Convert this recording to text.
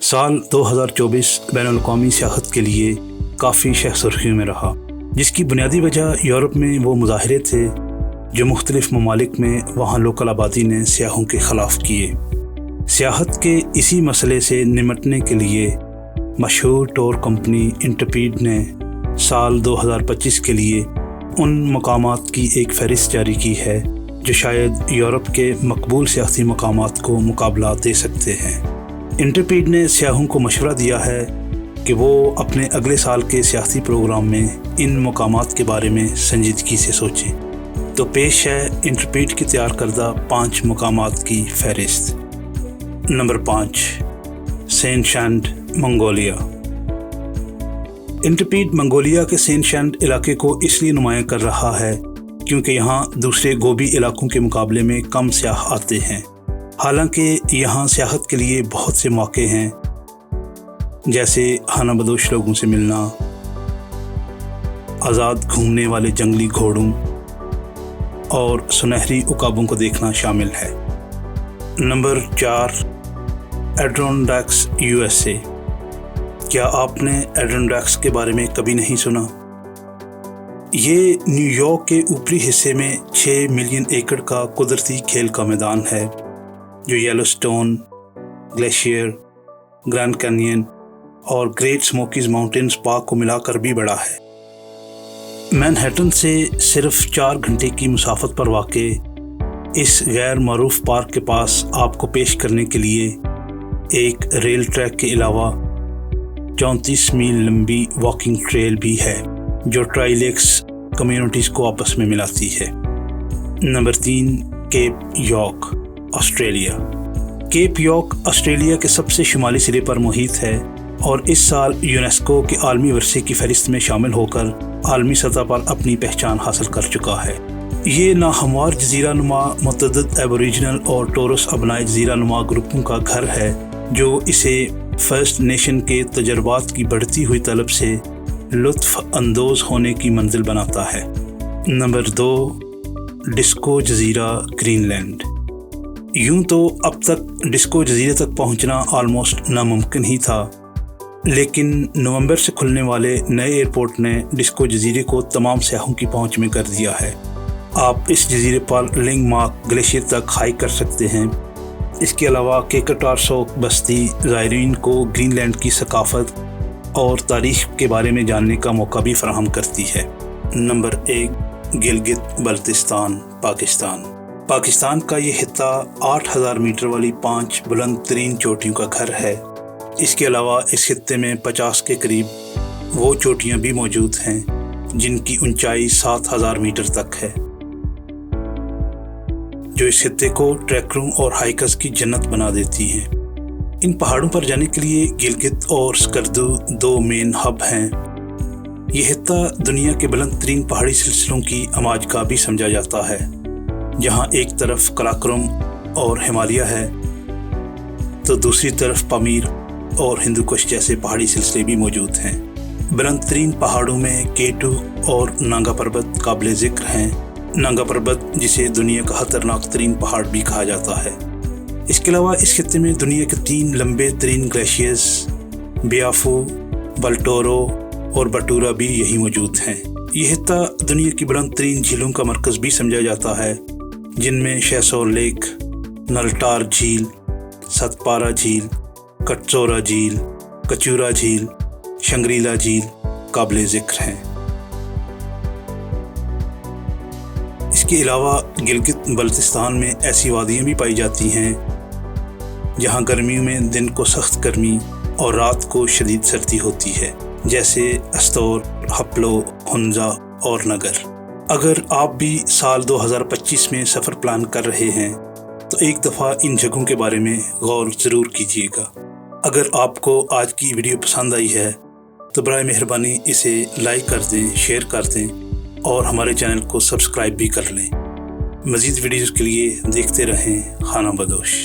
سال 2024 بین الاقوامی سیاحت کے لیے کافی شہ سرخیوں میں رہا، جس کی بنیادی وجہ یورپ میں وہ مظاہرے تھے جو مختلف ممالک میں وہاں لوکل آبادی نے سیاحوں کے خلاف کیے۔ سیاحت کے اسی مسئلے سے نمٹنے کے لیے مشہور ٹور کمپنی انٹرپیڈ نے سال 2025 کے لیے ان مقامات کی ایک فہرست جاری کی ہے جو شاید یورپ کے مقبول سیاحتی مقامات کو مقابلہ دے سکتے ہیں۔ انٹرپیڈ نے سیاحوں کو مشورہ دیا ہے کہ وہ اپنے اگلے سال کے سیاحتی پروگرام میں ان مقامات کے بارے میں سنجیدگی سے سوچیں۔ تو پیش ہے انٹرپیڈ کی تیار کردہ 5 مقامات کی فہرست۔ نمبر 5، سین شانڈ، منگولیا۔ انٹرپیڈ منگولیا کے سین شانڈ علاقے کو اس لیے نمایاں کر رہا ہے کیونکہ یہاں دوسرے گوبی علاقوں کے مقابلے میں کم سیاح آتے ہیں، حالانکہ یہاں سیاحت کے لیے بہت سے موقع ہیں، جیسے خانہ بدوش لوگوں سے ملنا، آزاد گھومنے والے جنگلی گھوڑوں اور سنہری عقابوں کو دیکھنا شامل ہے۔ Number 4، ایڈرونڈاکس، USA۔ کیا آپ نے ایڈرونڈاکس کے بارے میں کبھی نہیں سنا؟ یہ نیو یارک کے اوپری حصے میں 6 ملین ایکڑ کا قدرتی کھیل کا میدان ہے جو yellow stone glacier, grand canyon اور گریٹ سموکیز ماؤنٹینز پارک کو ملا کر بھی بڑا ہے۔ مینہٹن سے صرف 4 گھنٹے کی مسافت پر واقع اس غیر معروف پارک کے پاس آپ کو پیش کرنے کے لیے ایک ریل ٹریک کے علاوہ 34 میل لمبی واکنگ ٹریل بھی ہے جو ٹرائی لیکس کمیونٹیز کو آپس میں ملاتی ہے۔ Number 3، Cape York, Australia. Cape York Australia کے سب سے شمالی سرے پر محیط ہے اور اس سال یونیسکو کے عالمی ورثے کی فہرست میں شامل ہو کر عالمی سطح پر اپنی پہچان حاصل کر چکا ہے۔ یہ ناہموار جزیرہ نما متعدد ایبوریجنل اور ٹورس ابنائے جزیرہ نما گروپوں کا گھر ہے جو اسے فرسٹ نیشن کے تجربات کی بڑھتی ہوئی طلب سے لطف اندوز ہونے کی منزل بناتا ہے۔ نمبر 2، ڈسکو جزیرہ، گرین لینڈ۔ یوں تو اب تک ڈسکو جزیرے تک پہنچنا آلموسٹ ناممکن ہی تھا، لیکن نومبر سے کھلنے والے نئے ایئرپورٹ نے ڈسکو جزیرے کو تمام سیاحوں کی پہنچ میں کر دیا ہے۔ آپ اس جزیرے پر لنگ مارک گلیشیئر تک ہائیک کر سکتے ہیں۔ اس کے علاوہ کیکٹارسوک بستی زائرین کو گرین لینڈ کی ثقافت اور تاریخ کے بارے میں جاننے کا موقع بھی فراہم کرتی ہے۔ نمبر 1، گلگت بلتستان، پاکستان۔ پاکستان کا یہ خطہ 8000 میٹر والی 5 بلند ترین چوٹیوں کا گھر ہے۔ اس کے علاوہ اس خطے میں 50 کے قریب وہ چوٹیاں بھی موجود ہیں جن کی اونچائی 7000 میٹر تک ہے، جو اس خطے کو ٹریکروں اور ہائیکرز کی جنت بنا دیتی ہیں۔ ان پہاڑوں پر جانے کے لیے گلگت اور سکردو 2 مین ہب ہیں۔ یہ خطہ دنیا کے بلند ترین پہاڑی سلسلوں کی اماج کا بھی سمجھا جاتا ہے، جہاں ایک طرف قراقرم اور ہمالیہ ہے تو دوسری طرف پامیر اور ہندوکش جیسے پہاڑی سلسلے بھی موجود ہیں۔ بلند ترین پہاڑوں میں K2 اور نانگا پربت قابل ذکر ہیں۔ نانگا پربت جسے دنیا کا خطرناک ترین پہاڑ بھی کہا جاتا ہے۔ اس کے علاوہ اس خطے میں دنیا کے 3 لمبے ترین گلیشیئرز بیافو، بلٹورو اور بٹورا بھی یہی موجود ہیں۔ یہ خطہ دنیا کی بلند ترین جھیلوں کا مرکز بھی سمجھا جاتا ہے، جن میں شیسور لیک، نلٹار جھیل، ستپارا جھیل، کٹسورا جھیل، کچورا جھیل، شنگریلا جھیل قابل ذکر ہیں۔ اس کے علاوہ گلگت بلتستان میں ایسی وادیاں بھی پائی جاتی ہیں جہاں گرمیوں میں دن کو سخت گرمی اور رات کو شدید سردی ہوتی ہے، جیسے استور، ہپلو، ہنزا اور نگر۔ اگر آپ بھی سال 2025 میں سفر پلان کر رہے ہیں تو ایک دفعہ ان جگہوں کے بارے میں غور ضرور کیجیے گا۔ اگر آپ کو آج کی ویڈیو پسند آئی ہے تو برائے مہربانی اسے لائک کر دیں، شیئر کر دیں اور ہمارے چینل کو سبسکرائب بھی کر لیں۔ مزید ویڈیوز کے لیے دیکھتے رہیں خانہ بدوش۔